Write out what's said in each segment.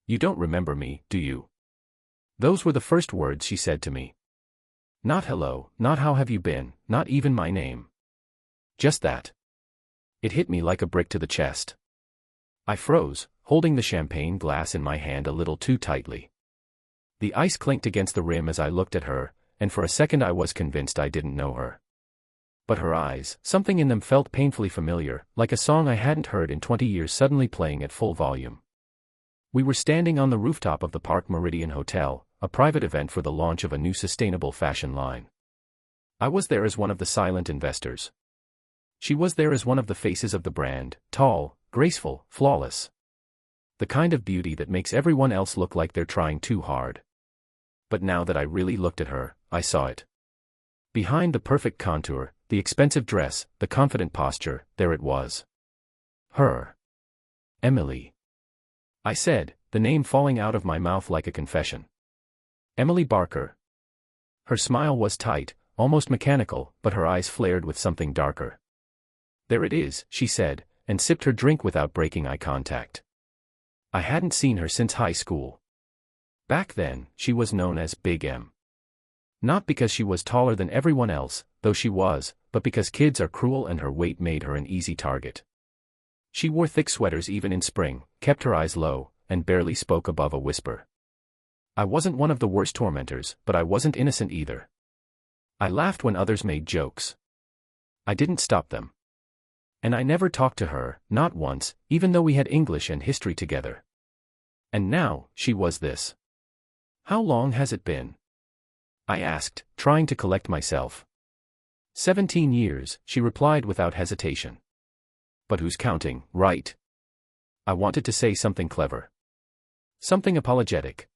You don't remember me, do you? Those were the first words she said to me. Not hello, not how have you been, not even my name. Just that. It hit me like a brick to the chest. I froze, holding the champagne glass in my hand a little too tightly. The ice clinked against the rim as I looked at her, and for a second I was convinced I didn't know her. But her eyes, something in them felt painfully familiar, like a song I hadn't heard in 20 years suddenly playing at full volume. We were standing on the rooftop of the Park Meridian Hotel, a private event for the launch of a new sustainable fashion line. I was there as one of the silent investors. She was there as one of the faces of the brand, tall, graceful, flawless. The kind of beauty that makes everyone else look like they're trying too hard. But now that I really looked at her, I saw it. Behind the perfect contour, the expensive dress, the confident posture, there it was. Her. Emily. I said, the name falling out of my mouth like a confession. Emily Barker. Her smile was tight, almost mechanical, but her eyes flared with something darker. There it is, she said, and sipped her drink without breaking eye contact. I hadn't seen her since high school. Back then, she was known as Big M. Not because she was taller than everyone else, though she was, but because kids are cruel and her weight made her an easy target. She wore thick sweaters even in spring, kept her eyes low, and barely spoke above a whisper. I wasn't one of the worst tormentors, but I wasn't innocent either. I laughed when others made jokes. I didn't stop them. And I never talked to her, not once, even though we had English and history together. And now, she was this. How long has it been? I asked, trying to collect myself. 17 years, she replied without hesitation. But who's counting, right? I wanted to say something clever. Something apologetic.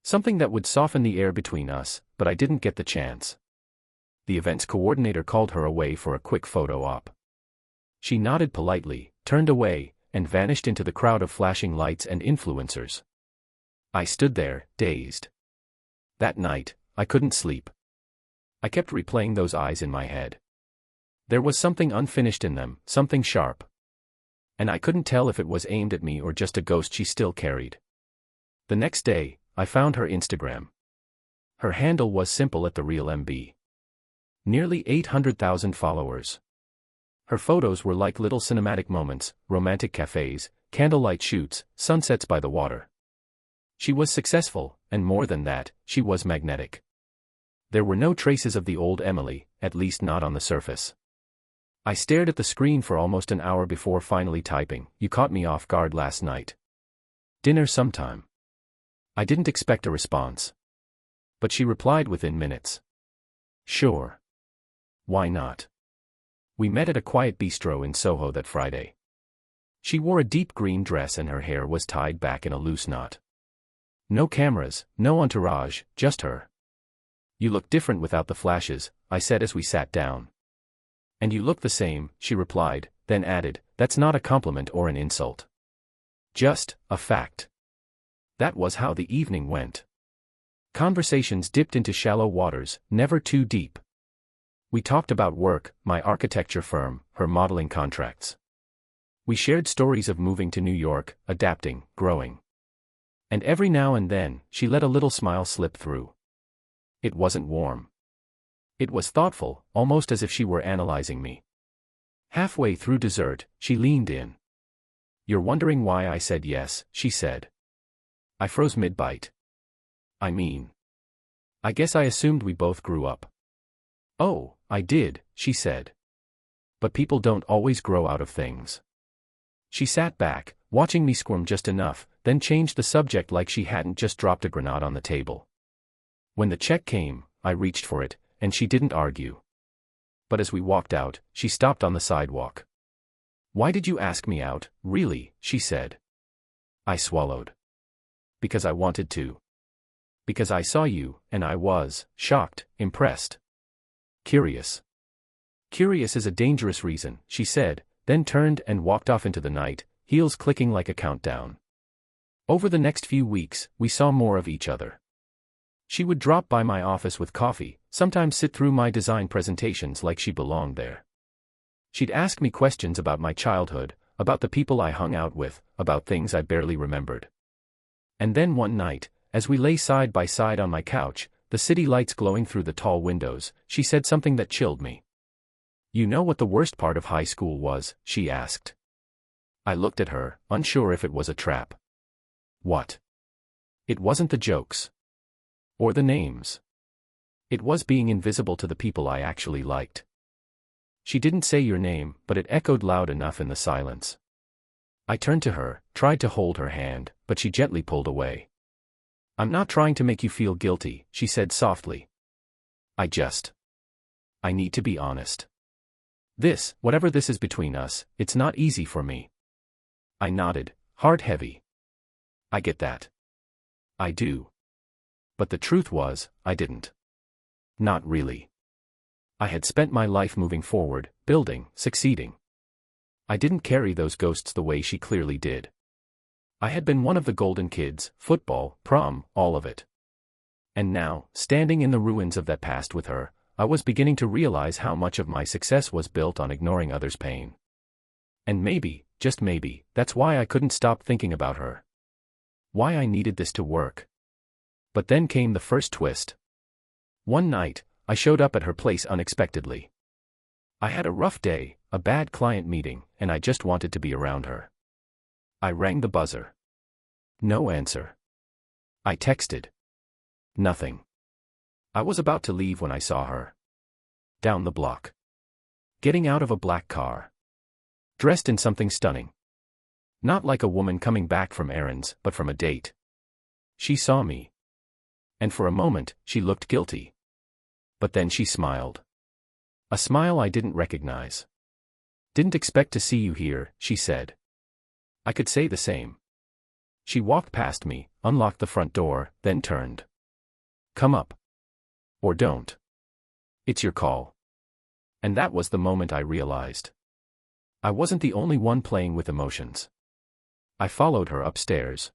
Something that would soften the air between us, but I didn't get the chance. The event's coordinator called her away for a quick photo op. She nodded politely, turned away, and vanished into the crowd of flashing lights and influencers. I stood there, dazed. That night, I couldn't sleep. I kept replaying those eyes in my head. There was something unfinished in them, something sharp. And I couldn't tell if it was aimed at me or just a ghost she still carried. The next day, I found her Instagram. Her handle was simple at the real MB. Nearly 800,000 followers. Her photos were like little cinematic moments, romantic cafes, candlelight shoots, sunsets by the water. She was successful, and more than that, she was magnetic. There were no traces of the old Emily, at least not on the surface. I stared at the screen for almost an hour before finally typing, "You caught me off guard last night. Dinner sometime." I didn't expect a response. But she replied within minutes. Sure. Why not? We met at a quiet bistro in Soho that Friday. She wore a deep green dress and her hair was tied back in a loose knot. No cameras, no entourage, just her. "You look different without the flashes," I said as we sat down. "And you look the same," she replied, then added, "That's not a compliment or an insult. Just a fact." That was how the evening went. Conversations dipped into shallow waters, never too deep. We talked about work, my architecture firm, her modeling contracts. We shared stories of moving to New York, adapting, growing. And every now and then, she let a little smile slip through. It wasn't warm. It was thoughtful, almost as if she were analyzing me. Halfway through dessert, she leaned in. "You're wondering why I said yes," she said. I froze mid-bite. I guess I assumed we both grew up. "Oh, I did," she said. "But people don't always grow out of things." She sat back, watching me squirm just enough, then changed the subject like she hadn't just dropped a grenade on the table. When the check came, I reached for it, and she didn't argue. But as we walked out, she stopped on the sidewalk. "Why did you ask me out, really?" she said. I swallowed. "Because I wanted to. Because I saw you, and I was shocked, impressed. Curious." "Curious is a dangerous reason," she said, then turned and walked off into the night, heels clicking like a countdown. Over the next few weeks, we saw more of each other. She would drop by my office with coffee, sometimes sit through my design presentations like she belonged there. She'd ask me questions about my childhood, about the people I hung out with, about things I barely remembered. And then one night, as we lay side by side on my couch, the city lights glowing through the tall windows, she said something that chilled me. "You know what the worst part of high school was?" she asked. I looked at her, unsure if it was a trap. What? It wasn't the jokes. Or the names. It was being invisible to the people I actually liked. She didn't say your name, but it echoed loud enough in the silence. I turned to her, tried to hold her hand, but she gently pulled away. "I'm not trying to make you feel guilty," she said softly. I need to be honest. Whatever this is between us, it's not easy for me." I nodded, heart heavy. "I get that. I do. But the truth was, I didn't. Not really. I had spent my life moving forward, building, succeeding. I didn't carry those ghosts the way she clearly did. I had been one of the golden kids, football, prom, all of it. And now, standing in the ruins of that past with her, I was beginning to realize how much of my success was built on ignoring others' pain. And maybe, just maybe, that's why I couldn't stop thinking about her. Why I needed this to work. But then came the first twist. One night, I showed up at her place unexpectedly. I had a rough day, a bad client meeting, and I just wanted to be around her. I rang the buzzer. No answer. I texted. Nothing. I was about to leave when I saw her. Down the block. Getting out of a black car. Dressed in something stunning. Not like a woman coming back from errands, but from a date. She saw me. And for a moment, she looked guilty. But then she smiled. A smile I didn't recognize. "Didn't expect to see you here," she said. I could say the same. She walked past me, unlocked the front door, then turned. "Come up. Or don't. It's your call." And that was the moment I realized. I wasn't the only one playing with emotions. I followed her upstairs.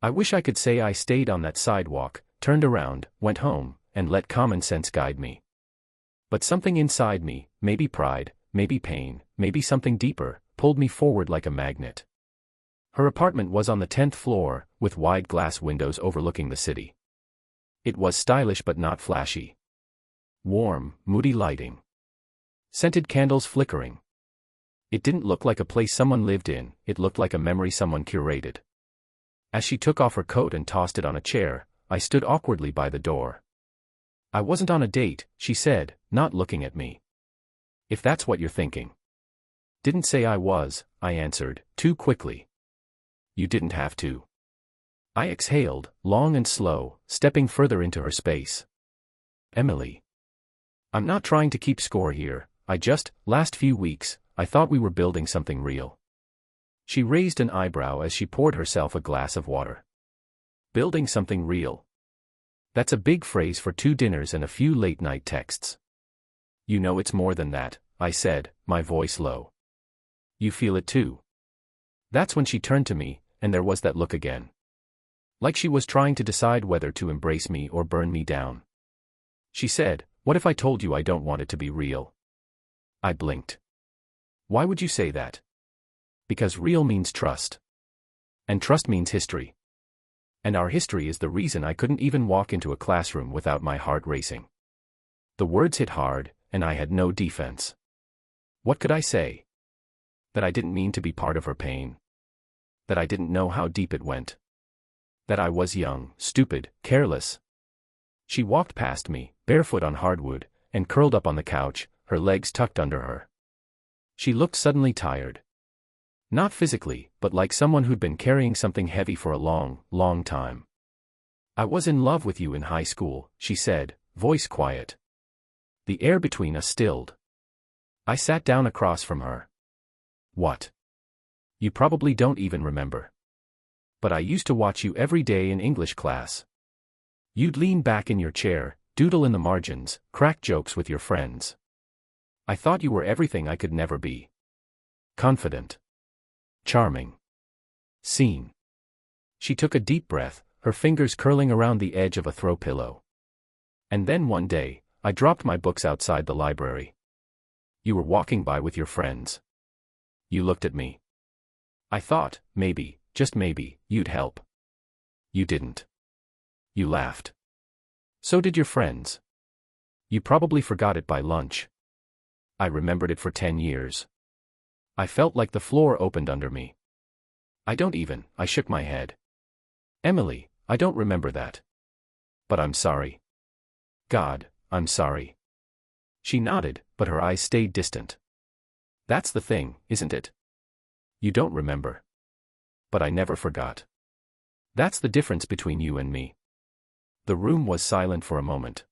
I wish I could say I stayed on that sidewalk, turned around, went home, and let common sense guide me. But something inside me, maybe pride, maybe pain, maybe something deeper, pulled me forward like a magnet. Her apartment was on the 10th floor, with wide glass windows overlooking the city. It was stylish but not flashy. Warm, moody lighting. Scented candles flickering. It didn't look like a place someone lived in, it looked like a memory someone curated. As she took off her coat and tossed it on a chair, I stood awkwardly by the door. "I wasn't on a date," she said, not looking at me. "If that's what you're thinking." "Didn't say I was," I answered, too quickly. "You didn't have to." I exhaled, long and slow, stepping further into her space. "Emily. I'm not trying to keep score here, last few weeks, I thought we were building something real." She raised an eyebrow as she poured herself a glass of water. "Building something real. That's a big phrase for 2 dinners and a few late-night texts." "You know it's more than that," I said, my voice low. "You feel it too." That's when she turned to me, and there was that look again. Like she was trying to decide whether to embrace me or burn me down. She said, "What if I told you I don't want it to be real?" I blinked. "Why would you say that?" "Because real means trust. And trust means history. And our history is the reason I couldn't even walk into a classroom without my heart racing." The words hit hard, and I had no defense. What could I say? That I didn't mean to be part of her pain. That I didn't know how deep it went. That I was young, stupid, careless. She walked past me, barefoot on hardwood, and curled up on the couch, her legs tucked under her. She looked suddenly tired. Not physically, but like someone who'd been carrying something heavy for a long, long time. "I was in love with you in high school," she said, voice quiet. The air between us stilled. I sat down across from her. "What? You probably don't even remember. But I used to watch you every day in English class. You'd lean back in your chair, doodle in the margins, crack jokes with your friends. I thought you were everything I could never be. Confident. Charming. Seen." She took a deep breath, her fingers curling around the edge of a throw pillow. "And then one day, I dropped my books outside the library. You were walking by with your friends. You looked at me. I thought, maybe, just maybe, you'd help. You didn't. You laughed. So did your friends. You probably forgot it by lunch. I remembered it for 10 years. I felt like the floor opened under me. I shook my head. Emily, I don't remember that. But I'm sorry. God, I'm sorry. She nodded, but her eyes stayed distant. That's the thing, isn't it? You don't remember. But I never forgot. That's the difference between you and me. The room was silent for a moment.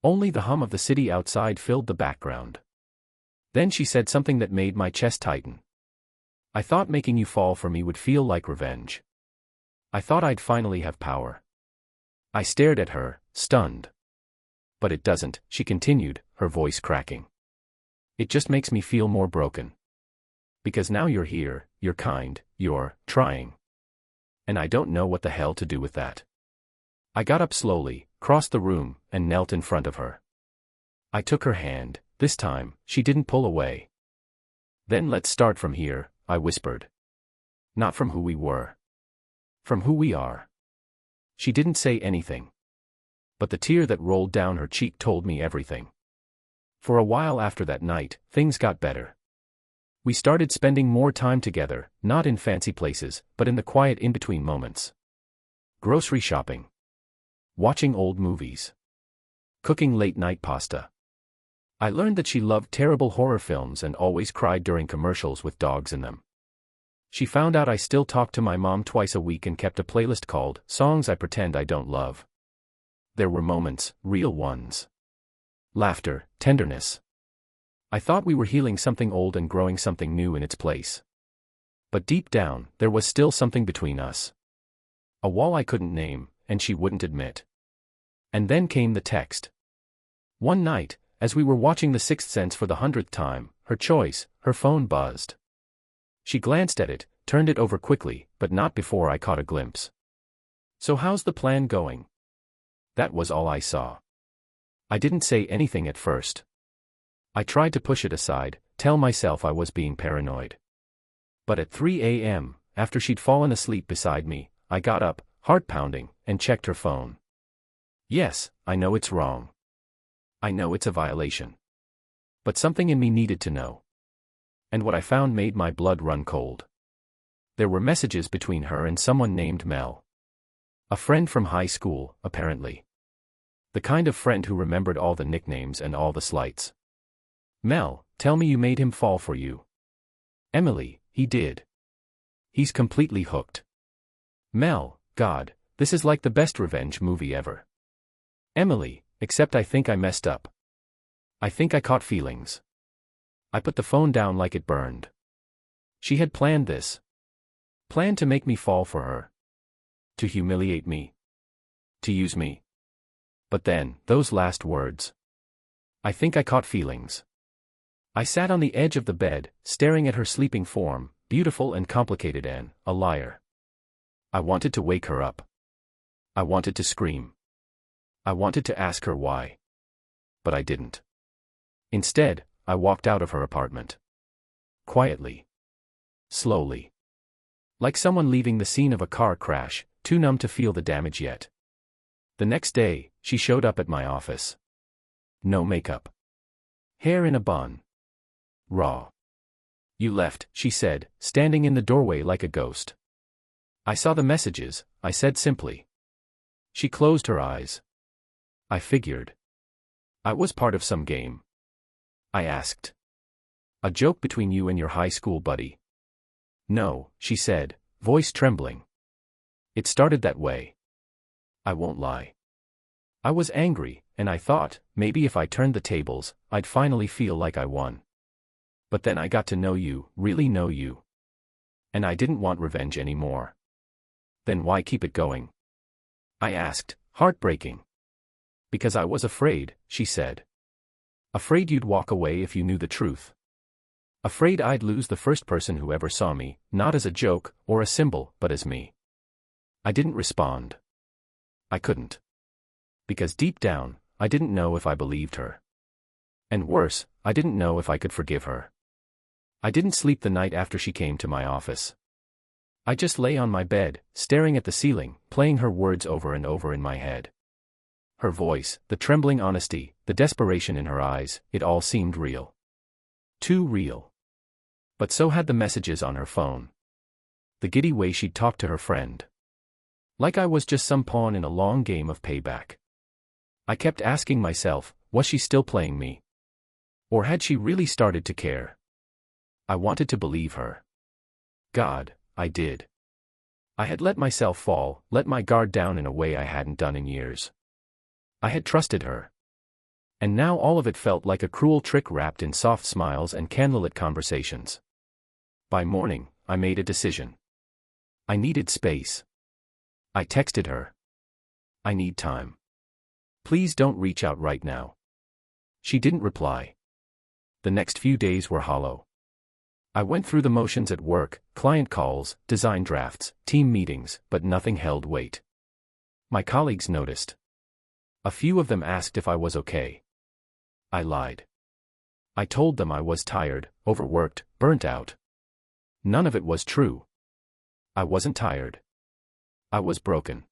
Only the hum of the city outside filled the background. Then she said something that made my chest tighten. I thought making you fall for me would feel like revenge. I thought I'd finally have power. I stared at her, stunned. But it doesn't, she continued, her voice cracking. It just makes me feel more broken. Because now you're here, you're kind, you're trying. And I don't know what the hell to do with that. I got up slowly, crossed the room, and knelt in front of her. I took her hand. This time, she didn't pull away. Then let's start from here, I whispered. Not from who we were. From who we are. She didn't say anything. But the tear that rolled down her cheek told me everything. For a while after that night, things got better. We started spending more time together, not in fancy places, but in the quiet in-between moments. Grocery shopping. Watching old movies. Cooking late-night pasta. I learned that she loved terrible horror films and always cried during commercials with dogs in them. She found out I still talked to my mom twice a week and kept a playlist called Songs I Pretend I Don't Love. There were moments, real ones. Laughter, tenderness. I thought we were healing something old and growing something new in its place. But deep down, there was still something between us. A wall I couldn't name, and she wouldn't admit. And then came the text. One night, as we were watching The Sixth Sense for the 100th time, her phone buzzed. She glanced at it, turned it over quickly, but not before I caught a glimpse. So how's the plan going? That was all I saw. I didn't say anything at first. I tried to push it aside, tell myself I was being paranoid. But at 3 a.m., after she'd fallen asleep beside me, I got up, heart pounding, and checked her phone. Yes, I know it's wrong. I know it's a violation. But something in me needed to know. And what I found made my blood run cold. There were messages between her and someone named Mel. A friend from high school, apparently. The kind of friend who remembered all the nicknames and all the slights. Mel, tell me you made him fall for you. Emily, he did. He's completely hooked. Mel, God, this is like the best revenge movie ever. Emily, except I think I messed up. I think I caught feelings. I put the phone down like it burned. She had planned this. Planned to make me fall for her. To humiliate me. To use me. But then, those last words. I think I caught feelings. I sat on the edge of the bed, staring at her sleeping form, beautiful and complicated and a liar. I wanted to wake her up. I wanted to scream. I wanted to ask her why. But I didn't. Instead, I walked out of her apartment. Quietly. Slowly. Like someone leaving the scene of a car crash, too numb to feel the damage yet. The next day, she showed up at my office. No makeup. Hair in a bun. Raw. You left, she said, standing in the doorway like a ghost. I saw the messages, I said simply. She closed her eyes. I figured. I was part of some game. I asked. A joke between you and your high school buddy? No, she said, voice trembling. It started that way. I won't lie. I was angry, and I thought, maybe if I turned the tables, I'd finally feel like I won. But then I got to know you, really know you. And I didn't want revenge anymore. Then why keep it going? I asked, heartbreaking. Because I was afraid, she said. Afraid you'd walk away if you knew the truth. Afraid I'd lose the first person who ever saw me, not as a joke or a symbol, but as me. I didn't respond. I couldn't. Because deep down, I didn't know if I believed her. And worse, I didn't know if I could forgive her. I didn't sleep the night after she came to my office. I just lay on my bed, staring at the ceiling, playing her words over and over in my head. Her voice, the trembling honesty, the desperation in her eyes, it all seemed real. Too real. But so had the messages on her phone. The giddy way she'd talk to her friend. Like I was just some pawn in a long game of payback. I kept asking myself, was she still playing me? Or had she really started to care? I wanted to believe her. God, I did. I had let myself fall, let my guard down in a way I hadn't done in years. I had trusted her. And now all of it felt like a cruel trick wrapped in soft smiles and candlelit conversations. By morning, I made a decision. I needed space. I texted her. I need time. Please don't reach out right now. She didn't reply. The next few days were hollow. I went through the motions at work, client calls, design drafts, team meetings, but nothing held weight. My colleagues noticed. A few of them asked if I was okay. I lied. I told them I was tired, overworked, burnt out. None of it was true. I wasn't tired. I was broken.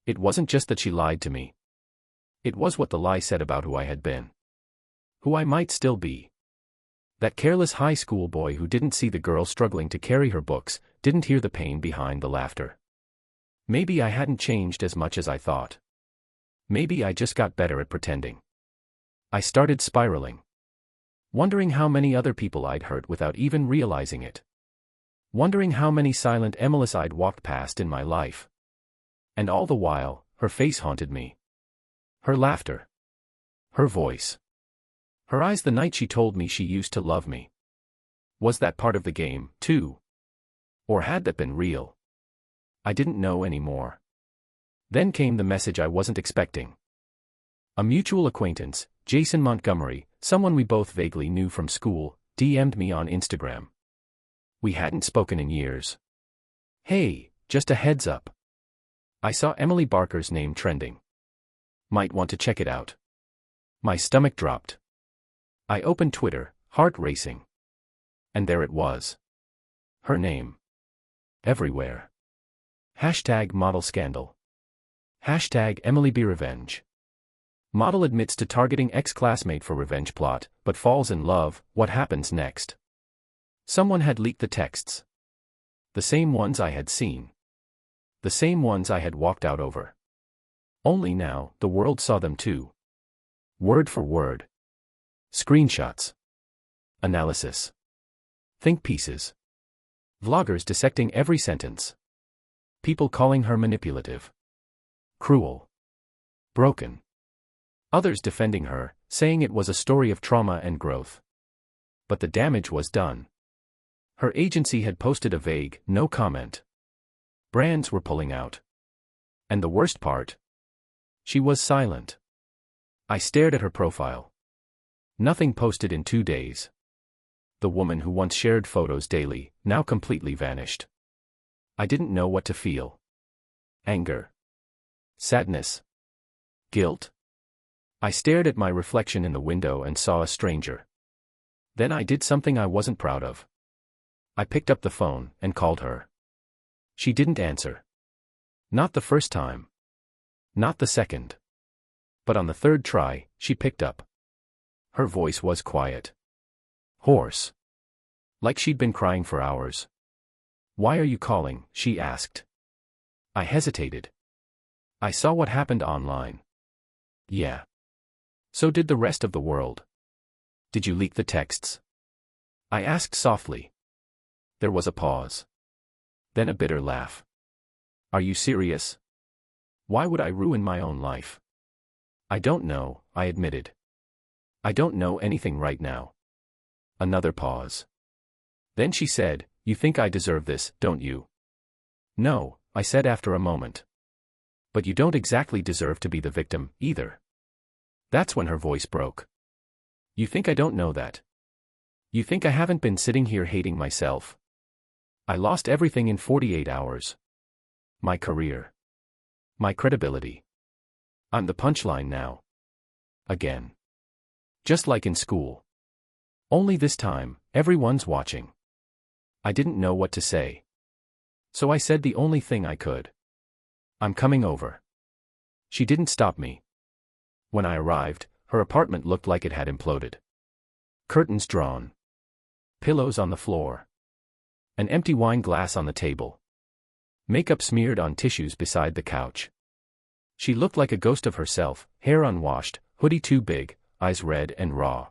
It wasn't just that she lied to me. It was what the lie said about who I had been. Who I might still be. That careless high school boy who didn't see the girl struggling to carry her books, didn't hear the pain behind the laughter. Maybe I hadn't changed as much as I thought. Maybe I just got better at pretending. I started spiraling. Wondering how many other people I'd hurt without even realizing it. Wondering how many silent Emilis I'd walked past in my life. And all the while, her face haunted me. Her laughter. Her voice. Her eyes the night she told me she used to love me. Was that part of the game, too? Or had that been real? I didn't know anymore. Then came the message I wasn't expecting. A mutual acquaintance, Jason Montgomery, someone we both vaguely knew from school, DM'd me on Instagram. We hadn't spoken in years. Hey, just a heads up. I saw Emily Barker's name trending. Might want to check it out. My stomach dropped. I opened Twitter, heart racing. And there it was. Her name. Everywhere. Hashtag model scandal. Hashtag Emily B. Revenge. Model admits to targeting ex-classmate for revenge plot, but falls in love, what happens next? Someone had leaked the texts. The same ones I had seen. The same ones I had walked out over. Only now, the world saw them too. Word for word. Screenshots. Analysis. Think pieces. Vloggers dissecting every sentence. People calling her manipulative. Cruel. Broken. Others defending her, saying it was a story of trauma and growth. But the damage was done. Her agency had posted a vague, no comment. Brands were pulling out. And the worst part? She was silent. I stared at her profile. Nothing posted in 2 days. The woman who once shared photos daily, now completely vanished. I didn't know what to feel. Anger. Sadness. Guilt. I stared at my reflection in the window and saw a stranger. Then I did something I wasn't proud of. I picked up the phone and called her. She didn't answer. Not the first time. Not the second. But on the third try, she picked up. Her voice was quiet. Hoarse. Like she'd been crying for hours. "Why are you calling?" she asked. I hesitated. I saw what happened online. Yeah. So did the rest of the world. Did you leak the texts? I asked softly. There was a pause. Then a bitter laugh. Are you serious? Why would I ruin my own life? I don't know, I admitted. I don't know anything right now. Another pause. Then she said, "You think I deserve this, don't you?" "No," I said after a moment. "But you don't exactly deserve to be the victim, either." That's when her voice broke. "You think I don't know that? You think I haven't been sitting here hating myself? I lost everything in 48 hours. My career. My credibility. I'm the punchline now. Again. Just like in school. Only this time, everyone's watching." I didn't know what to say. So I said the only thing I could. I'm coming over. She didn't stop me. When I arrived, her apartment looked like it had imploded. Curtains drawn. Pillows on the floor. An empty wine glass on the table. Makeup smeared on tissues beside the couch. She looked like a ghost of herself, hair unwashed, hoodie too big, eyes red and raw.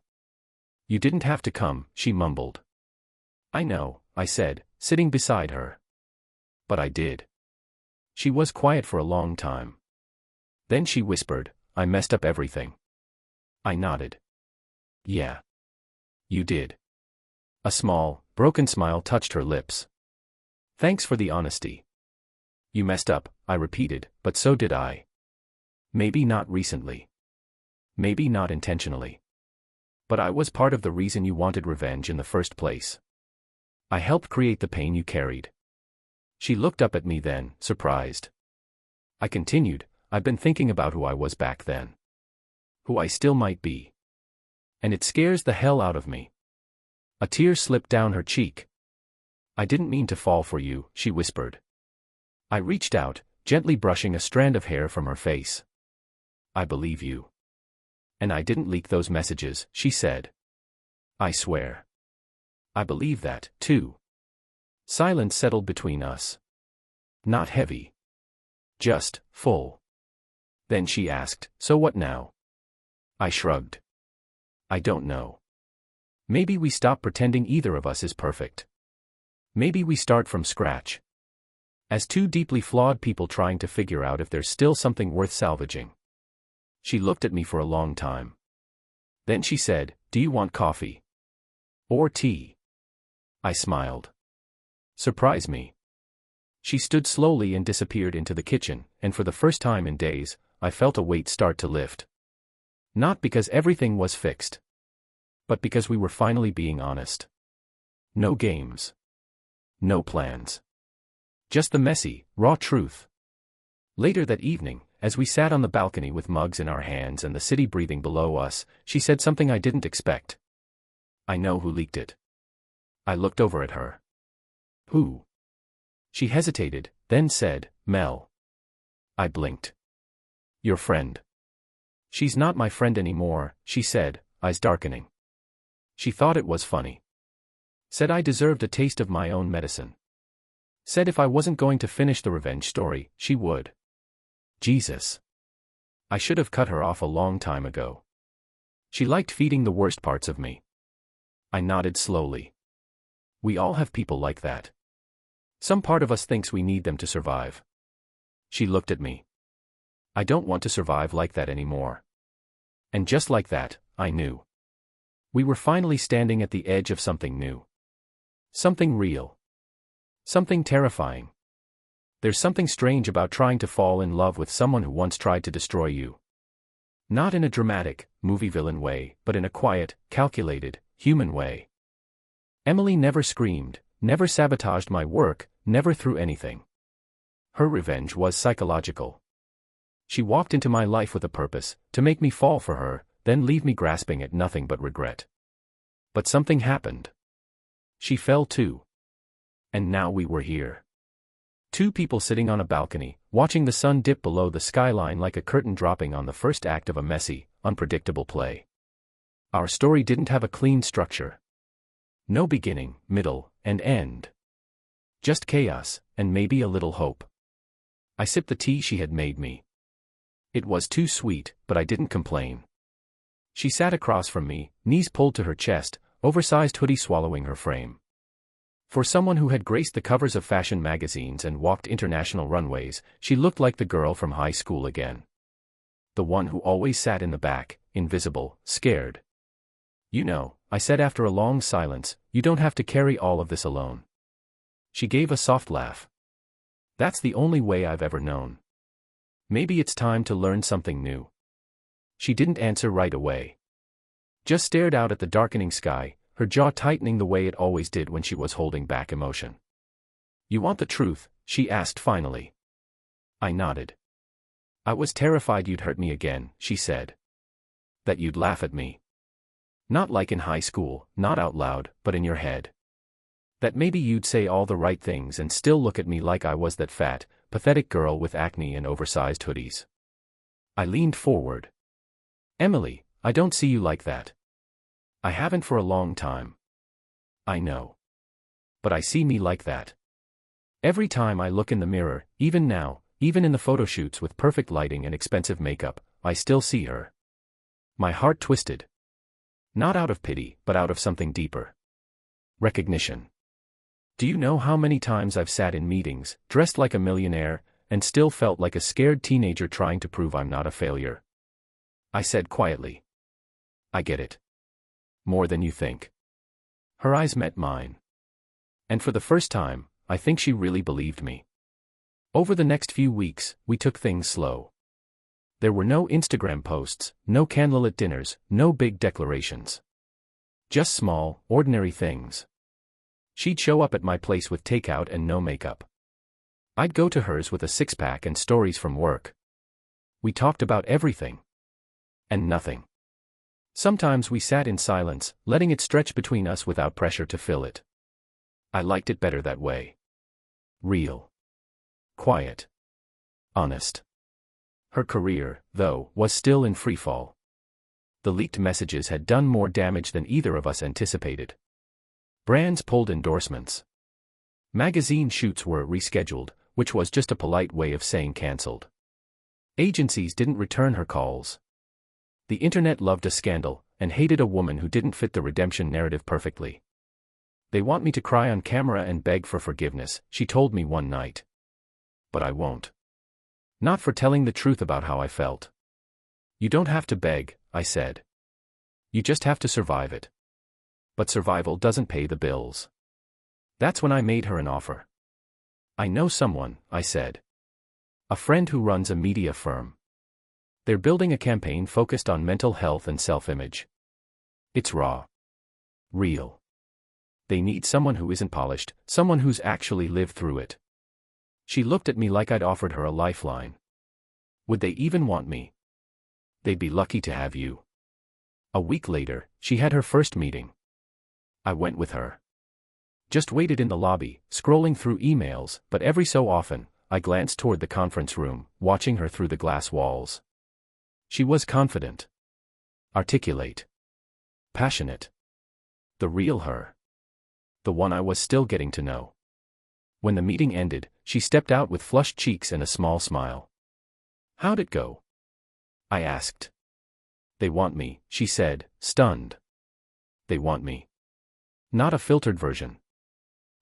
You didn't have to come, she mumbled. I know, I said, sitting beside her. But I did. She was quiet for a long time. Then she whispered, I messed up everything. I nodded. Yeah. You did. A small, broken smile touched her lips. Thanks for the honesty. You messed up, I repeated, but so did I. Maybe not recently. Maybe not intentionally. But I was part of the reason you wanted revenge in the first place. I helped create the pain you carried. She looked up at me then, surprised. I continued, I've been thinking about who I was back then. Who I still might be. And it scares the hell out of me. A tear slipped down her cheek. I didn't mean to fall for you, she whispered. I reached out, gently brushing a strand of hair from her face. I believe you. And I didn't leak those messages, she said. I swear. I believe that, too. Silence settled between us. Not heavy. Just full. Then she asked, so what now? I shrugged. I don't know. Maybe we stop pretending either of us is perfect. Maybe we start from scratch. As two deeply flawed people trying to figure out if there's still something worth salvaging. She looked at me for a long time. Then she said, do you want coffee? Or tea? I smiled. Surprise me. She stood slowly and disappeared into the kitchen, and for the first time in days, I felt a weight start to lift. Not because everything was fixed. But because we were finally being honest. No games. No plans. Just the messy, raw truth. Later that evening, as we sat on the balcony with mugs in our hands and the city breathing below us, she said something I didn't expect. I know who leaked it. I looked over at her. Who? She hesitated, then said, Mel. I blinked. Your friend. She's not my friend anymore, she said, eyes darkening. She thought it was funny. Said I deserved a taste of my own medicine. Said if I wasn't going to finish the revenge story, she would. Jesus. I should have cut her off a long time ago. She liked feeding the worst parts of me. I nodded slowly. We all have people like that. Some part of us thinks we need them to survive. She looked at me. I don't want to survive like that anymore. And just like that, I knew. We were finally standing at the edge of something new. Something real. Something terrifying. There's something strange about trying to fall in love with someone who once tried to destroy you. Not in a dramatic, movie villain way, but in a quiet, calculated, human way. Emily never screamed, never sabotaged my work, never threw anything. Her revenge was psychological. She walked into my life with a purpose, to make me fall for her, then leave me grasping at nothing but regret. But something happened. She fell too. And now we were here. Two people sitting on a balcony, watching the sun dip below the skyline like a curtain dropping on the first act of a messy, unpredictable play. Our story didn't have a clean structure. No beginning, middle, and end. Just chaos, and maybe a little hope. I sipped the tea she had made me. It was too sweet, but I didn't complain. She sat across from me, knees pulled to her chest, oversized hoodie swallowing her frame. For someone who had graced the covers of fashion magazines and walked international runways, she looked like the girl from high school again. The one who always sat in the back, invisible, scared. You know, I said after a long silence, you don't have to carry all of this alone. She gave a soft laugh. That's the only way I've ever known. Maybe it's time to learn something new. She didn't answer right away. Just stared out at the darkening sky, her jaw tightening the way it always did when she was holding back emotion. You want the truth? She asked finally. I nodded. I was terrified you'd hurt me again, she said. That you'd laugh at me. Not like in high school, not out loud, but in your head. That maybe you'd say all the right things and still look at me like I was that fat, pathetic girl with acne and oversized hoodies. I leaned forward. Emily, I don't see you like that. I haven't for a long time. I know. But I see me like that. Every time I look in the mirror, even now, even in the photo shoots with perfect lighting and expensive makeup, I still see her. My heart twisted. Not out of pity, but out of something deeper. Recognition. Do you know how many times I've sat in meetings, dressed like a millionaire, and still felt like a scared teenager trying to prove I'm not a failure? I said quietly. I get it. More than you think. Her eyes met mine. And for the first time, I think she really believed me. Over the next few weeks, we took things slow. There were no Instagram posts, no candlelit dinners, no big declarations. Just small, ordinary things. She'd show up at my place with takeout and no makeup. I'd go to hers with a six-pack and stories from work. We talked about everything. And nothing. Sometimes we sat in silence, letting it stretch between us without pressure to fill it. I liked it better that way. Real. Quiet. Honest. Her career, though, was still in freefall. The leaked messages had done more damage than either of us anticipated. Brands pulled endorsements. Magazine shoots were rescheduled, which was just a polite way of saying cancelled. Agencies didn't return her calls. The internet loved a scandal, and hated a woman who didn't fit the redemption narrative perfectly. They want me to cry on camera and beg for forgiveness, she told me one night. But I won't. Not for telling the truth about how I felt. You don't have to beg, I said. You just have to survive it. But survival doesn't pay the bills. That's when I made her an offer. I know someone, I said. A friend who runs a media firm. They're building a campaign focused on mental health and self-image. It's raw. Real. They need someone who isn't polished, someone who's actually lived through it. She looked at me like I'd offered her a lifeline. Would they even want me? They'd be lucky to have you. A week later, she had her first meeting. I went with her. Just waited in the lobby, scrolling through emails, but every so often, I glanced toward the conference room, watching her through the glass walls. She was confident. Articulate. Passionate. The real her. The one I was still getting to know. When the meeting ended, she stepped out with flushed cheeks and a small smile. How'd it go? I asked. They want me, she said, stunned. They want me. Not a filtered version.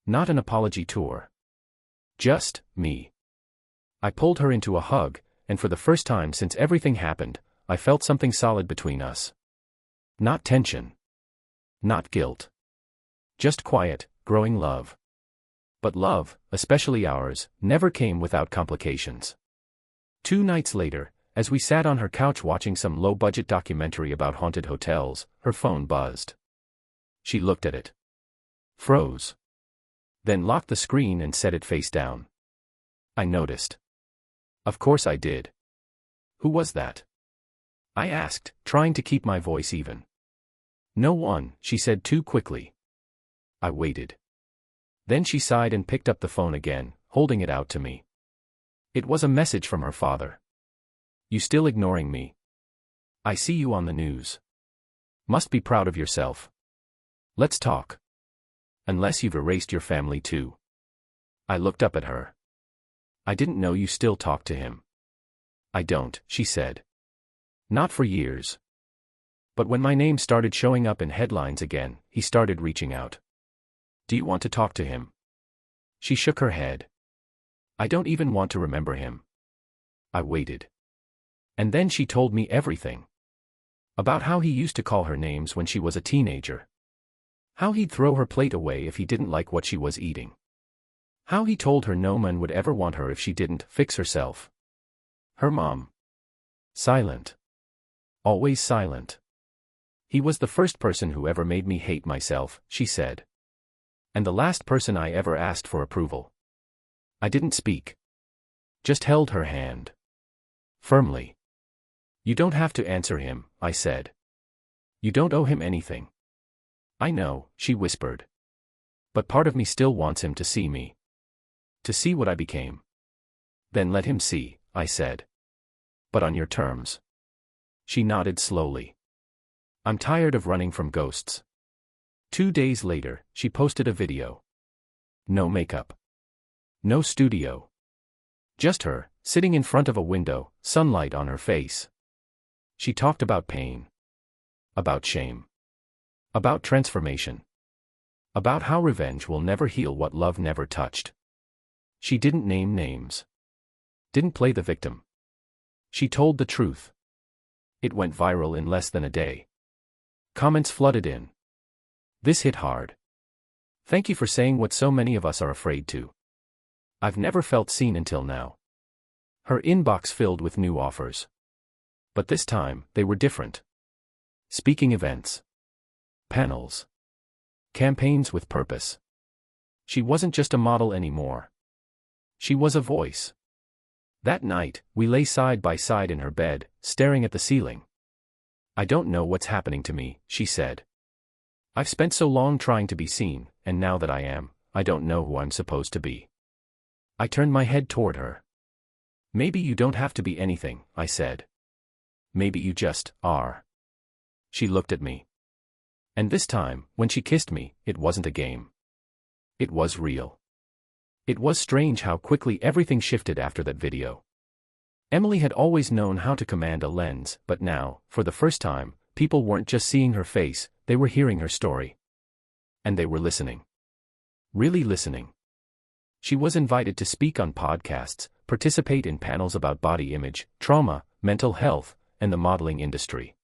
Not an apology tour. Just me. I pulled her into a hug, and for the first time since everything happened, I felt something solid between us. Not tension. Not guilt. Just quiet, growing love. But love, especially ours, never came without complications. 2 nights later, as we sat on her couch watching some low-budget documentary about haunted hotels, her phone buzzed. She looked at it. Froze. Then locked the screen and set it face down. I noticed. Of course I did. Who was that? I asked, trying to keep my voice even. No one, she said too quickly. I waited. Then she sighed and picked up the phone again, holding it out to me. It was a message from her father. You still ignoring me? I see you on the news. Must be proud of yourself. Let's talk. Unless you've erased your family too. I looked up at her. I didn't know you still talk to him. I don't, she said. Not for years. But when my name started showing up in headlines again, he started reaching out. Do you want to talk to him? She shook her head. I don't even want to remember him. I waited. And then she told me everything. About how he used to call her names when she was a teenager. How he'd throw her plate away if he didn't like what she was eating. How he told her no man would ever want her if she didn't fix herself. Her mom. Silent. Always silent. He was the first person who ever made me hate myself, she said. And the last person I ever asked for approval. I didn't speak. Just held her hand. Firmly. You don't have to answer him, I said. You don't owe him anything. I know, she whispered. But part of me still wants him to see me. To see what I became. Then let him see, I said. But on your terms. She nodded slowly. I'm tired of running from ghosts. 2 days later, she posted a video. No makeup. No studio. Just her, sitting in front of a window, sunlight on her face. She talked about pain. About shame. About transformation. About how revenge will never heal what love never touched. She didn't name names. Didn't play the victim. She told the truth. It went viral in less than a day. Comments flooded in. This hit hard. Thank you for saying what so many of us are afraid to. I've never felt seen until now. Her inbox filled with new offers. But this time, they were different. Speaking events. Panels. Campaigns with purpose. She wasn't just a model anymore. She was a voice. That night, we lay side by side in her bed, staring at the ceiling. I don't know what's happening to me, she said. I've spent so long trying to be seen, and now that I am, I don't know who I'm supposed to be. I turned my head toward her. Maybe you don't have to be anything, I said. Maybe you just are. She looked at me. And this time, when she kissed me, it wasn't a game. It was real. It was strange how quickly everything shifted after that video. Emily had always known how to command a lens, but now, for the first time, people weren't just seeing her face, they were hearing her story. And they were listening. Really listening. She was invited to speak on podcasts, participate in panels about body image, trauma, mental health, and the modeling industry.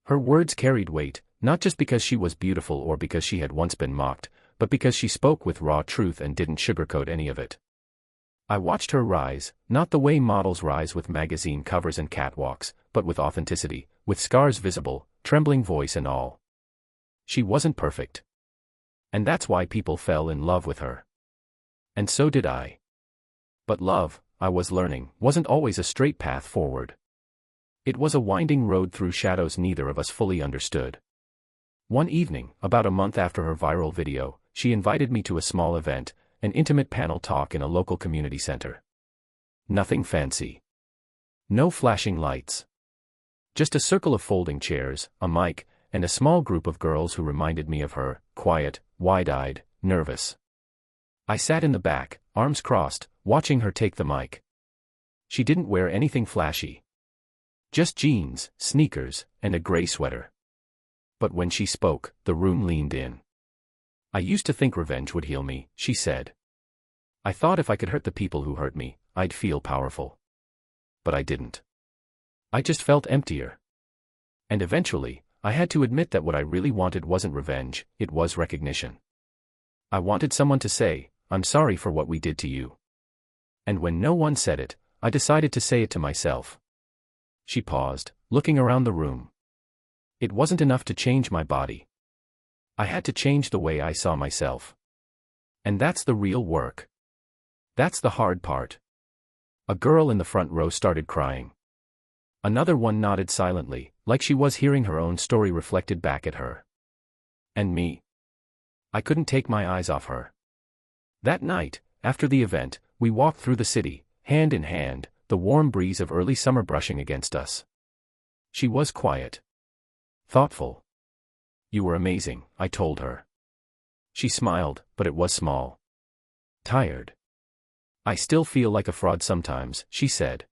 Her words carried weight, not just because she was beautiful or because she had once been mocked, but because she spoke with raw truth and didn't sugarcoat any of it. I watched her rise, not the way models rise with magazine covers and catwalks, but with authenticity, with scars visible, trembling voice and all. She wasn't perfect. And that's why people fell in love with her. And so did I. But love, I was learning, wasn't always a straight path forward. It was a winding road through shadows neither of us fully understood. One evening, about a month after her viral video, she invited me to a small event, an intimate panel talk in a local community center. Nothing fancy. No flashing lights. Just a circle of folding chairs, a mic, and a small group of girls who reminded me of her, quiet, wide-eyed, nervous. I sat in the back, arms crossed, watching her take the mic. She didn't wear anything flashy. Just jeans, sneakers, and a gray sweater. But when she spoke, the room leaned in. I used to think revenge would heal me, she said. I thought if I could hurt the people who hurt me, I'd feel powerful. But I didn't. I just felt emptier. And eventually, I had to admit that what I really wanted wasn't revenge, it was recognition. I wanted someone to say, I'm sorry for what we did to you. And when no one said it, I decided to say it to myself. She paused, looking around the room. It wasn't enough to change my body. I had to change the way I saw myself. And that's the real work. That's the hard part. A girl in the front row started crying. Another one nodded silently, like she was hearing her own story reflected back at her. And me. I couldn't take my eyes off her. That night, after the event, we walked through the city, hand in hand, the warm breeze of early summer brushing against us. She was quiet. Thoughtful. You were amazing, I told her. She smiled, but it was small. Tired. I still feel like a fraud sometimes, she said.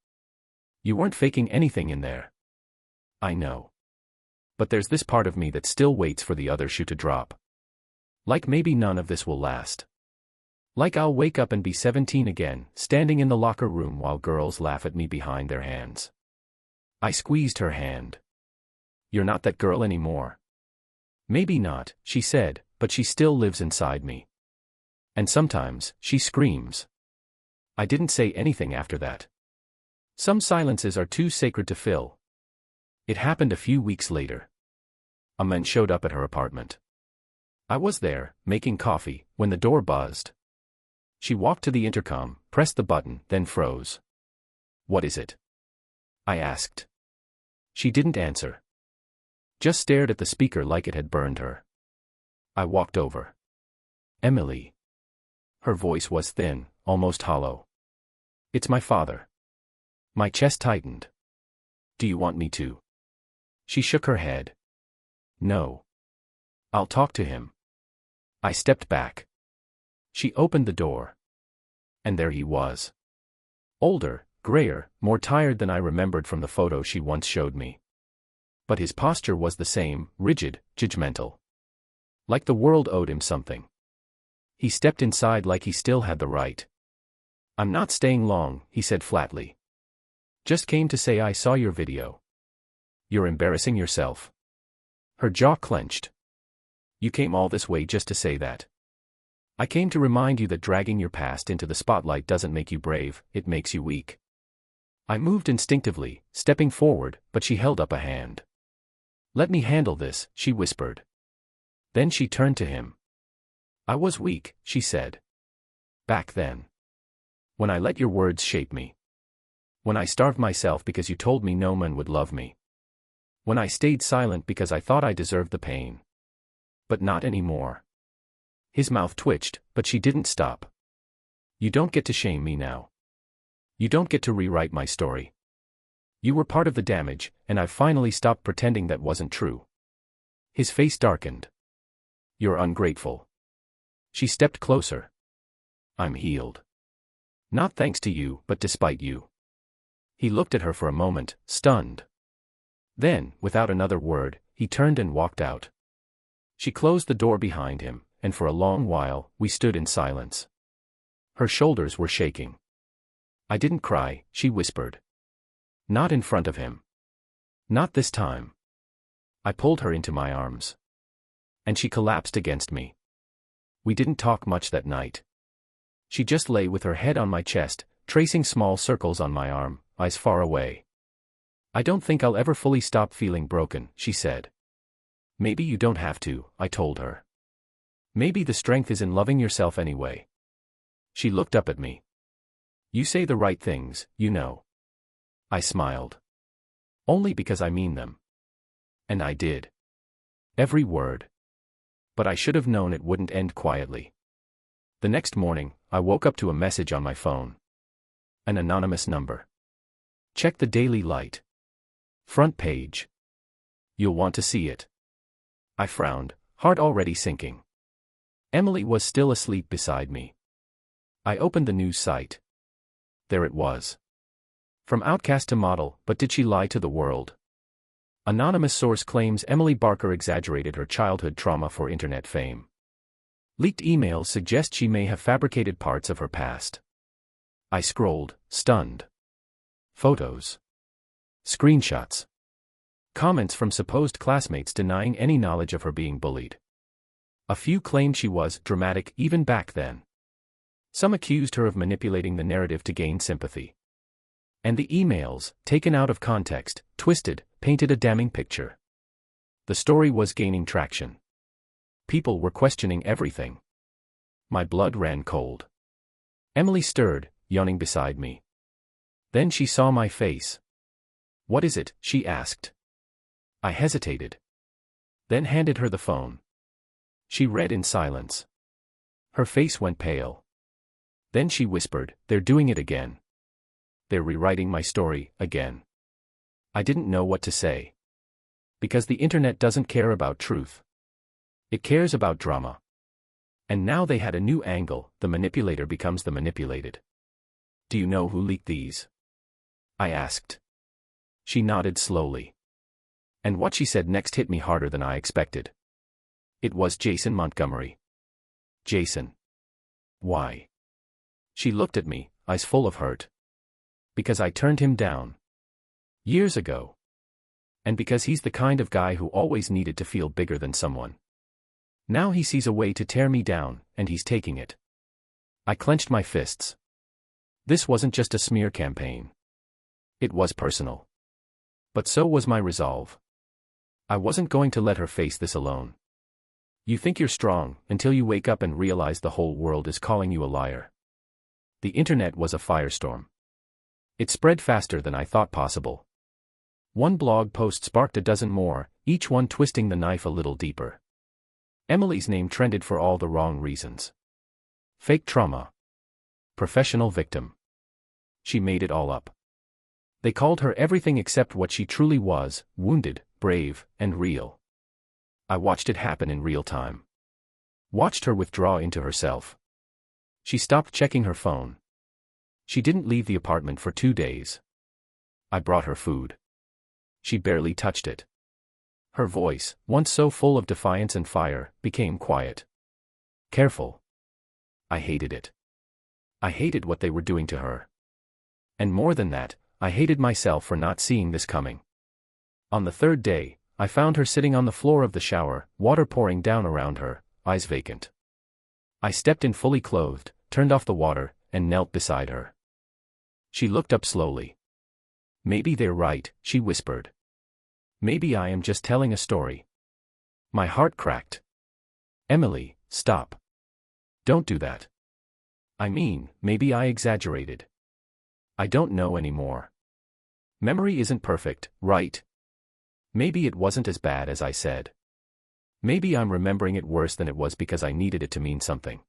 You weren't faking anything in there. I know. But there's this part of me that still waits for the other shoe to drop. Like maybe none of this will last. Like I'll wake up and be 17 again, standing in the locker room while girls laugh at me behind their hands. I squeezed her hand. You're not that girl anymore. Maybe not, she said, but she still lives inside me. And sometimes, she screams. I didn't say anything after that. Some silences are too sacred to fill. It happened a few weeks later. A man showed up at her apartment. I was there, making coffee, when the door buzzed. She walked to the intercom, pressed the button, then froze. What is it? I asked. She didn't answer. Just stared at the speaker like it had burned her. I walked over. Emily. Her voice was thin, almost hollow. It's my father. My chest tightened. Do you want me to? She shook her head. No. I'll talk to him. I stepped back. She opened the door. And there he was. Older, grayer, more tired than I remembered from the photo she once showed me. But his posture was the same, rigid, judgmental. Like the world owed him something. He stepped inside like he still had the right. I'm not staying long, he said flatly. Just came to say I saw your video. You're embarrassing yourself. Her jaw clenched. You came all this way just to say that. I came to remind you that dragging your past into the spotlight doesn't make you brave, it makes you weak. I moved instinctively, stepping forward, but she held up a hand. Let me handle this, she whispered. Then she turned to him. I was weak, she said. Back then. When I let your words shape me. When I starved myself because you told me no man would love me. When I stayed silent because I thought I deserved the pain. But not anymore. His mouth twitched, but she didn't stop. You don't get to shame me now. You don't get to rewrite my story. You were part of the damage, and I've finally stopped pretending that wasn't true. His face darkened. You're ungrateful. She stepped closer. I'm healed. Not thanks to you, but despite you. He looked at her for a moment, stunned. Then, without another word, he turned and walked out. She closed the door behind him, and for a long while, we stood in silence. Her shoulders were shaking. I didn't cry, she whispered. Not in front of him. Not this time. I pulled her into my arms. And she collapsed against me. We didn't talk much that night. She just lay with her head on my chest, tracing small circles on my arm, eyes far away. I don't think I'll ever fully stop feeling broken, she said. Maybe you don't have to, I told her. Maybe the strength is in loving yourself anyway. She looked up at me. You say the right things, you know. I smiled. Only because I mean them. And I did. Every word. But I should have known it wouldn't end quietly. The next morning, I woke up to a message on my phone. An anonymous number. Check the Daily Light. Front page. You'll want to see it. I frowned, heart already sinking. Emily was still asleep beside me. I opened the news site. There it was. From outcast to model, but did she lie to the world? Anonymous source claims Emily Barker exaggerated her childhood trauma for internet fame. Leaked emails suggest she may have fabricated parts of her past. I scrolled, stunned. Photos. Screenshots. Comments from supposed classmates denying any knowledge of her being bullied. A few claimed she was dramatic even back then. Some accused her of manipulating the narrative to gain sympathy. And the emails, taken out of context, twisted, painted a damning picture. The story was gaining traction. People were questioning everything. My blood ran cold. Emily stirred, yawning beside me. Then she saw my face. What is it? She asked. I hesitated. Then handed her the phone. She read in silence. Her face went pale. Then she whispered, "They're doing it again. They're rewriting my story, again." I didn't know what to say. Because the internet doesn't care about truth. It cares about drama. And now they had a new angle, the manipulator becomes the manipulated. Do you know who leaked these? I asked. She nodded slowly. And what she said next hit me harder than I expected. It was Jason Montgomery. Jason. Why? She looked at me, eyes full of hurt. Because I turned him down. Years ago. And because he's the kind of guy who always needed to feel bigger than someone. Now he sees a way to tear me down, and he's taking it. I clenched my fists. This wasn't just a smear campaign. It was personal. But so was my resolve. I wasn't going to let her face this alone. You think you're strong, until you wake up and realize the whole world is calling you a liar. The internet was a firestorm. It spread faster than I thought possible. One blog post sparked a dozen more, each one twisting the knife a little deeper. Emily's name trended for all the wrong reasons. Fake trauma. Professional victim. She made it all up. They called her everything except what she truly was: wounded, brave, and real. I watched it happen in real time. Watched her withdraw into herself. She stopped checking her phone. She didn't leave the apartment for 2 days. I brought her food. She barely touched it. Her voice, once so full of defiance and fire, became quiet. Careful. I hated it. I hated what they were doing to her. And more than that, I hated myself for not seeing this coming. On the 3rd day, I found her sitting on the floor of the shower, water pouring down around her, eyes vacant. I stepped in fully clothed, turned off the water, and knelt beside her. She looked up slowly. Maybe they're right, she whispered. Maybe I am just telling a story. My heart cracked. Emily, stop. Don't do that. I mean, maybe I exaggerated. I don't know anymore. Memory isn't perfect, right? Maybe it wasn't as bad as I said. Maybe I'm remembering it worse than it was because I needed it to mean something.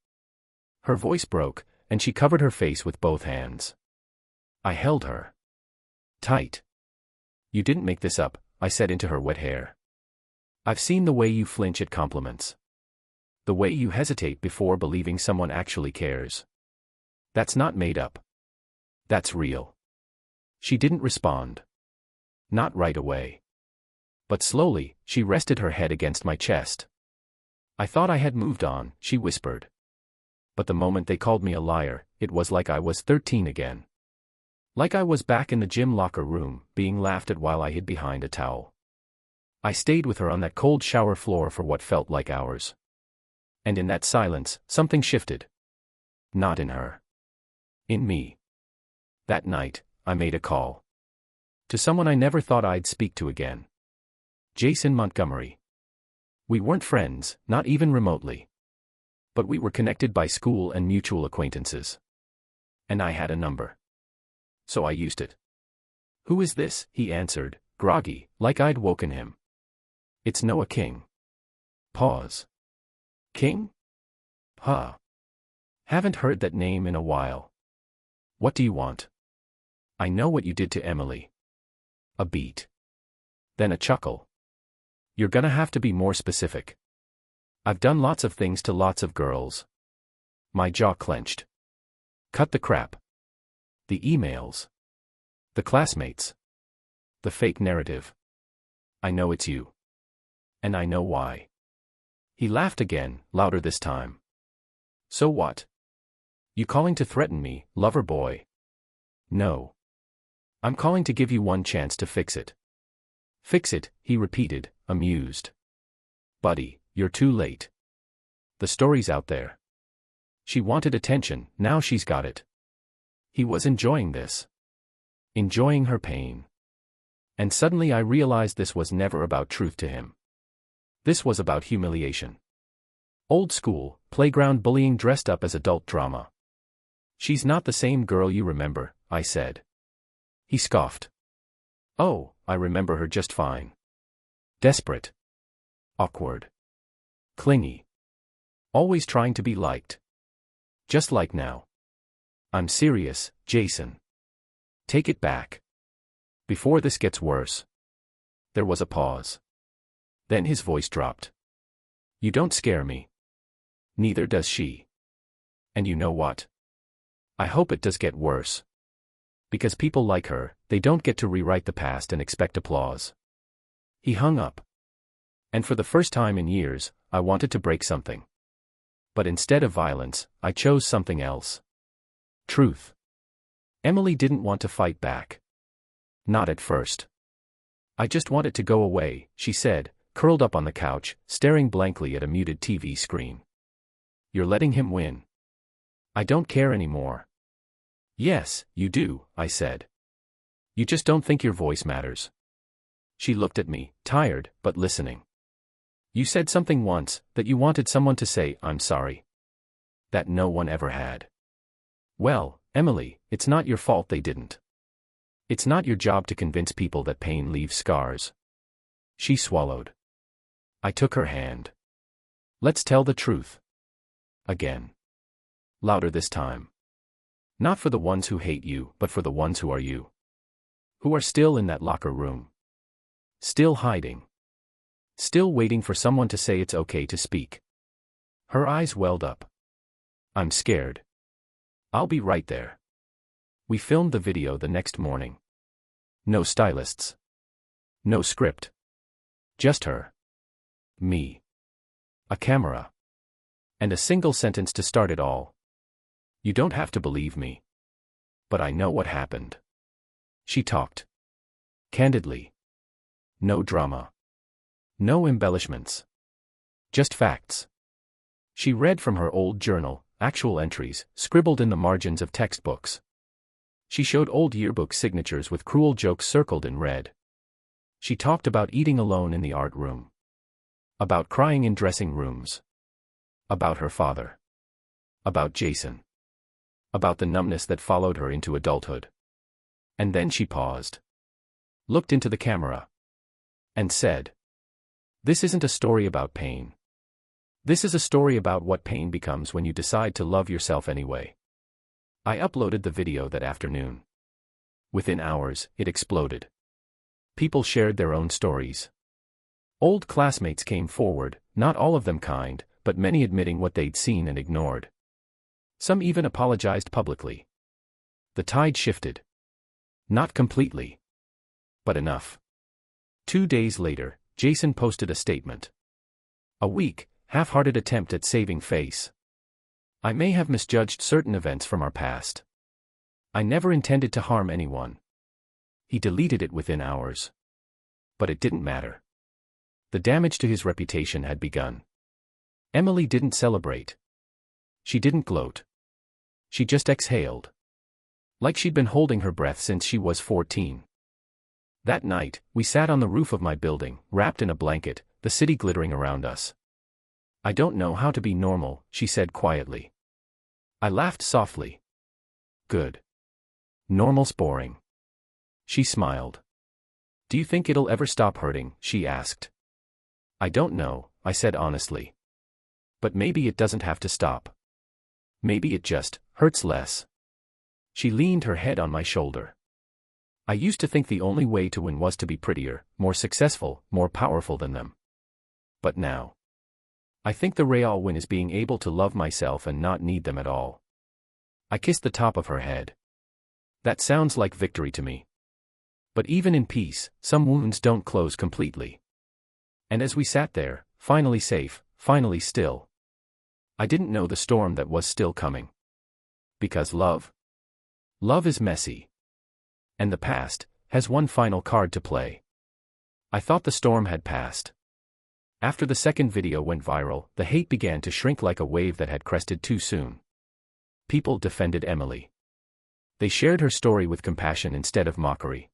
Her voice broke, and she covered her face with both hands. I held her tight. You didn't make this up, I said into her wet hair. I've seen the way you flinch at compliments. The way you hesitate before believing someone actually cares. That's not made up. That's real. She didn't respond. Not right away. But slowly, she rested her head against my chest. I thought I had moved on, she whispered. But the moment they called me a liar, it was like I was 13 again. Like I was back in the gym locker room, being laughed at while I hid behind a towel. I stayed with her on that cold shower floor for what felt like hours. And in that silence, something shifted. Not in her. In me. That night, I made a call. To someone I never thought I'd speak to again. Jason Montgomery. We weren't friends, not even remotely. But we were connected by school and mutual acquaintances. And I had a number. So I used it. Who is this? He answered, groggy, like I'd woken him. It's Noah King. Pause. King? Huh. Haven't heard that name in a while. What do you want? I know what you did to Emily. A beat. Then a chuckle. You're gonna have to be more specific. I've done lots of things to lots of girls. My jaw clenched. Cut the crap. The emails. The classmates. The fake narrative. I know it's you. And I know why. He laughed again, louder this time. So what? You calling to threaten me, lover boy? No. I'm calling to give you one chance to fix it. Fix it, he repeated, amused. Buddy, you're too late. The story's out there. She wanted attention, now she's got it. He was enjoying this. Enjoying her pain. And suddenly I realized this was never about truth to him. This was about humiliation. Old school, playground bullying dressed up as adult drama. She's not the same girl you remember, I said. He scoffed. Oh, I remember her just fine. Desperate. Awkward. Clingy. Always trying to be liked. Just like now. I'm serious, Jason. Take it back. Before this gets worse. There was a pause. Then his voice dropped. You don't scare me. Neither does she. And you know what? I hope it does get worse. Because people like her, they don't get to rewrite the past and expect applause. He hung up. And for the first time in years, I wanted to break something. But instead of violence, I chose something else. Truth. Emily didn't want to fight back. Not at first. I just want it to go away, she said, curled up on the couch, staring blankly at a muted TV screen. You're letting him win. I don't care anymore. Yes, you do, I said. You just don't think your voice matters. She looked at me, tired, but listening. You said something once, that you wanted someone to say, I'm sorry. That no one ever had. Well, Emily, it's not your fault they didn't. It's not your job to convince people that pain leaves scars. She swallowed. I took her hand. Let's tell the truth. Again. Louder this time. Not for the ones who hate you, but for the ones who are you. Who are still in that locker room. Still hiding. Still waiting for someone to say it's okay to speak. Her eyes welled up. I'm scared. I'll be right there. We filmed the video the next morning. No stylists. No script. Just her. Me. A camera. And a single sentence to start it all. You don't have to believe me. But I know what happened. She talked. Candidly. No drama. No embellishments. Just facts. She read from her old journal, actual entries, scribbled in the margins of textbooks. She showed old yearbook signatures with cruel jokes circled in red. She talked about eating alone in the art room. About crying in dressing rooms. About her father. About Jason. About the numbness that followed her into adulthood. And then she paused. Looked into the camera. And said, "This isn't a story about pain. This is a story about what pain becomes when you decide to love yourself anyway." I uploaded the video that afternoon. Within hours, it exploded. People shared their own stories. Old classmates came forward, not all of them kind, but many admitting what they'd seen and ignored. Some even apologized publicly. The tide shifted. Not completely. But enough. 2 days later, Jason posted a statement. A weak, half-hearted attempt at saving face. I may have misjudged certain events from our past. I never intended to harm anyone. He deleted it within hours. But it didn't matter. The damage to his reputation had begun. Emily didn't celebrate. She didn't gloat. She just exhaled. Like she'd been holding her breath since she was 14. That night, we sat on the roof of my building, wrapped in a blanket, the city glittering around us. I don't know how to be normal, she said quietly. I laughed softly. Good. Normal's boring. She smiled. Do you think it'll ever stop hurting? She asked. I don't know, I said honestly. But maybe it doesn't have to stop. Maybe it just hurts less. She leaned her head on my shoulder. I used to think the only way to win was to be prettier, more successful, more powerful than them. But now, I think the real win is being able to love myself and not need them at all. I kissed the top of her head. That sounds like victory to me. But even in peace, some wounds don't close completely. And as we sat there, finally safe, finally still, I didn't know the storm that was still coming. Because love is messy. And the past has one final card to play. I thought the storm had passed. After the second video went viral, the hate began to shrink like a wave that had crested too soon. People defended Emily. They shared her story with compassion instead of mockery.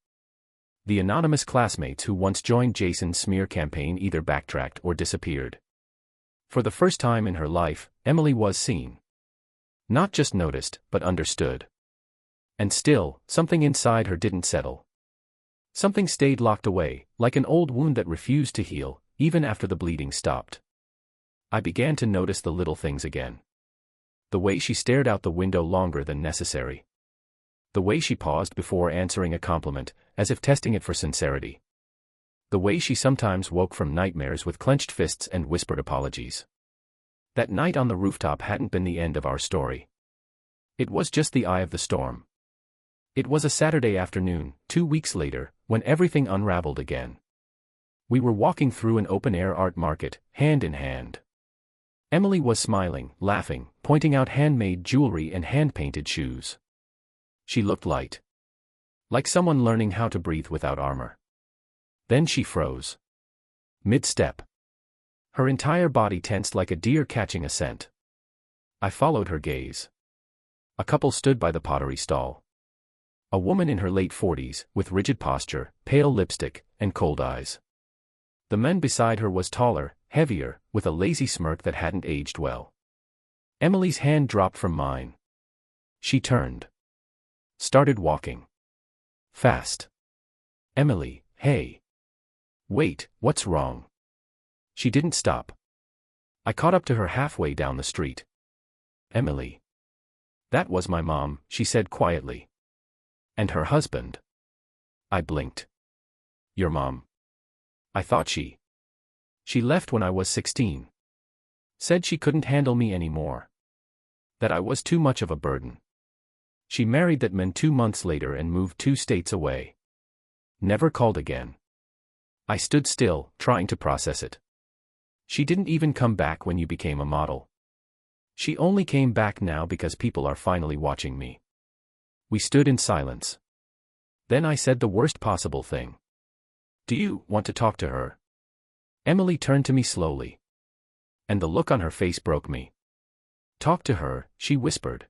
The anonymous classmates who once joined Jason's smear campaign either backtracked or disappeared. For the first time in her life, Emily was seen. Not just noticed, but understood. And still, something inside her didn't settle. Something stayed locked away, like an old wound that refused to heal, even after the bleeding stopped. I began to notice the little things again. The way she stared out the window longer than necessary. The way she paused before answering a compliment, as if testing it for sincerity. The way she sometimes woke from nightmares with clenched fists and whispered apologies. That night on the rooftop hadn't been the end of our story. It was just the eye of the storm. It was a Saturday afternoon, 2 weeks later, when everything unraveled again. We were walking through an open-air art market, hand in hand. Emily was smiling, laughing, pointing out handmade jewelry and hand-painted shoes. She looked light. Like someone learning how to breathe without armor. Then she froze. Mid-step. Her entire body tensed like a deer catching a scent. I followed her gaze. A couple stood by the pottery stall. A woman in her late 40s, with rigid posture, pale lipstick, and cold eyes. The man beside her was taller, heavier, with a lazy smirk that hadn't aged well. Emily's hand dropped from mine. She turned. Started walking. Fast. Emily, hey. Wait, what's wrong? She didn't stop. I caught up to her halfway down the street. Emily. That was my mom, she said quietly. And her husband. I blinked. Your mom? I thought she left when I was 16. Said she couldn't handle me anymore. That I was too much of a burden. She married that man 2 months later and moved 2 states away. Never called again. I stood still, trying to process it. She didn't even come back when you became a model. She only came back now because people are finally watching me. We stood in silence. Then I said the worst possible thing. Do you want to talk to her? Emily turned to me slowly. And the look on her face broke me. Talk to her, she whispered.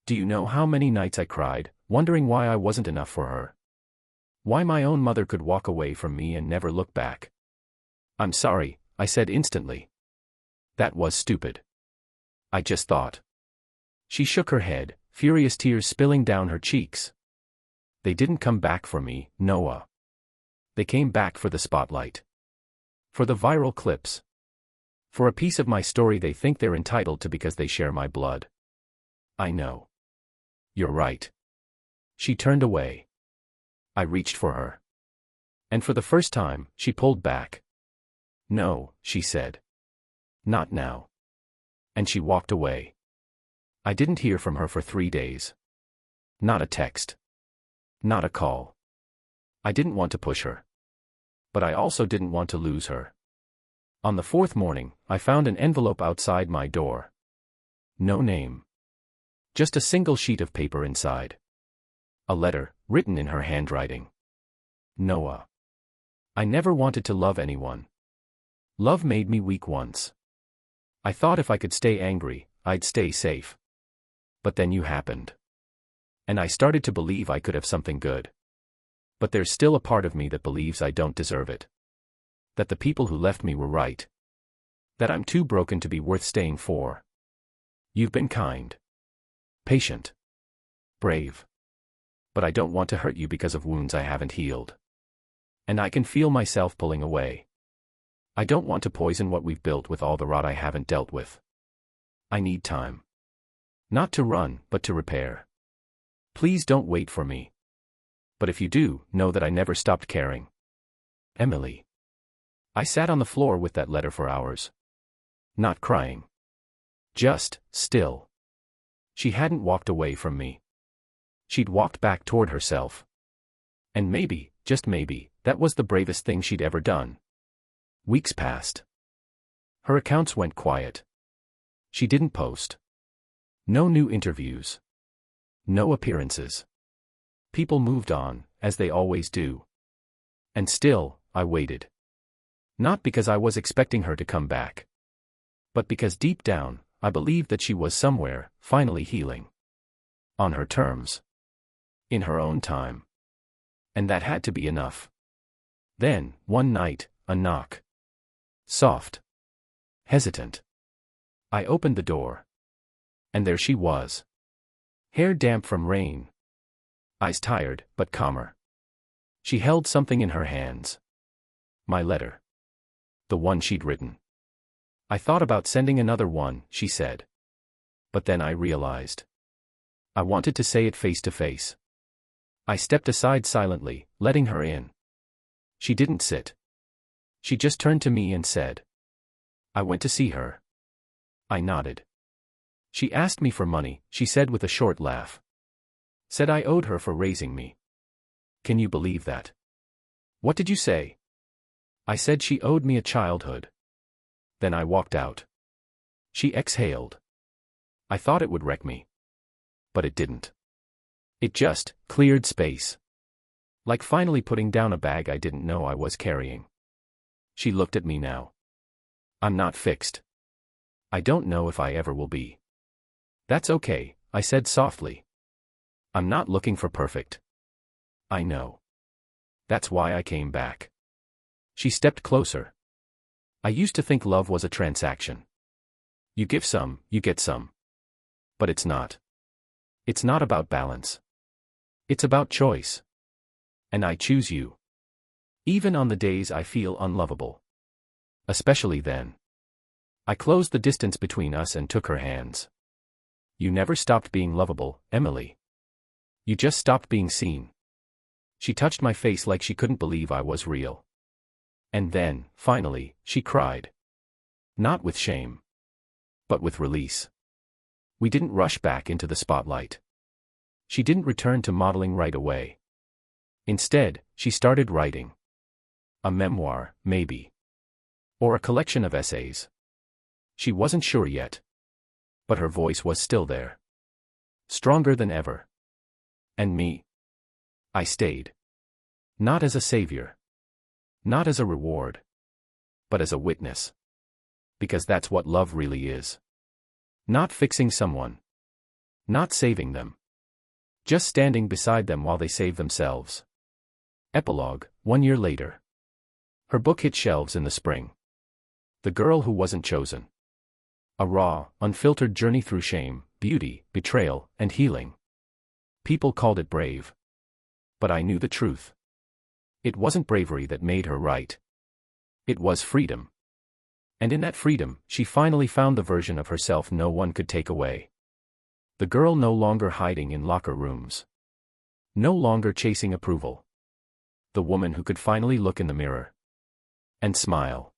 Do you know how many nights I cried, wondering why I wasn't enough for her? Why my own mother could walk away from me and never look back? I'm sorry, I said instantly. That was stupid. I just thought. She shook her head, furious tears spilling down her cheeks. They didn't come back for me, Noah. They came back for the spotlight. For the viral clips. For a piece of my story they think they're entitled to because they share my blood. I know. You're right. She turned away. I reached for her. And for the first time, she pulled back. No, she said. Not now. And she walked away. I didn't hear from her for 3 days. Not a text. Not a call. I didn't want to push her. But I also didn't want to lose her. On the 4th morning, I found an envelope outside my door. No name. Just a single sheet of paper inside. A letter, written in her handwriting. Noah. I never wanted to love anyone. Love made me weak once. I thought if I could stay angry, I'd stay safe. But then you happened. And I started to believe I could have something good. But there's still a part of me that believes I don't deserve it. That the people who left me were right. That I'm too broken to be worth staying for. You've been kind. Patient. Brave. But I don't want to hurt you because of wounds I haven't healed. And I can feel myself pulling away. I don't want to poison what we've built with all the rot I haven't dealt with. I need time. Not to run, but to repair. Please don't wait for me. But if you do, know that I never stopped caring. Emily. I sat on the floor with that letter for hours. Not crying. Just, still. She hadn't walked away from me. She'd walked back toward herself. And maybe, just maybe, that was the bravest thing she'd ever done. Weeks passed. Her accounts went quiet. She didn't post. No new interviews. No appearances. People moved on, as they always do. And still, I waited. Not because I was expecting her to come back. But because deep down, I believed that she was somewhere, finally healing. On her terms. In her own time. And that had to be enough. Then, one night, a knock. Soft. Hesitant. I opened the door. And there she was. Hair damp from rain. Eyes tired, but calmer. She held something in her hands. My letter. The one she'd written. I thought about sending another one, she said. But then I realized. I wanted to say it face to face. I stepped aside silently, letting her in. She didn't sit. She just turned to me and said. I went to see her. I nodded. She asked me for money, she said with a short laugh. Said I owed her for raising me. Can you believe that? What did you say? I said she owed me a childhood. Then I walked out. She exhaled. I thought it would wreck me. But it didn't. It just cleared space. Like finally putting down a bag I didn't know I was carrying. She looked at me now. I'm not fixed. I don't know if I ever will be. That's okay, I said softly. I'm not looking for perfect. I know. That's why I came back. She stepped closer. I used to think love was a transaction. You give some, you get some. But it's not. It's not about balance. It's about choice. And I choose you. Even on the days I feel unlovable. Especially then. I closed the distance between us and took her hands. You never stopped being lovable, Emily. You just stopped being seen. She touched my face like she couldn't believe I was real. And then, finally, she cried. Not with shame, but with release. We didn't rush back into the spotlight. She didn't return to modeling right away. Instead, she started writing. A memoir, maybe. Or a collection of essays. She wasn't sure yet. But her voice was still there. Stronger than ever. And me? I stayed. Not as a savior. Not as a reward. But as a witness. Because that's what love really is. Not fixing someone. Not saving them. Just standing beside them while they save themselves. Epilogue, 1 year later. Her book hit shelves in the spring. The Girl Who Wasn't Chosen. A raw, unfiltered journey through shame, beauty, betrayal, and healing. People called it brave. But I knew the truth. It wasn't bravery that made her write. It was freedom. And in that freedom, she finally found the version of herself no one could take away. The girl no longer hiding in locker rooms. No longer chasing approval. The woman who could finally look in the mirror. And smile.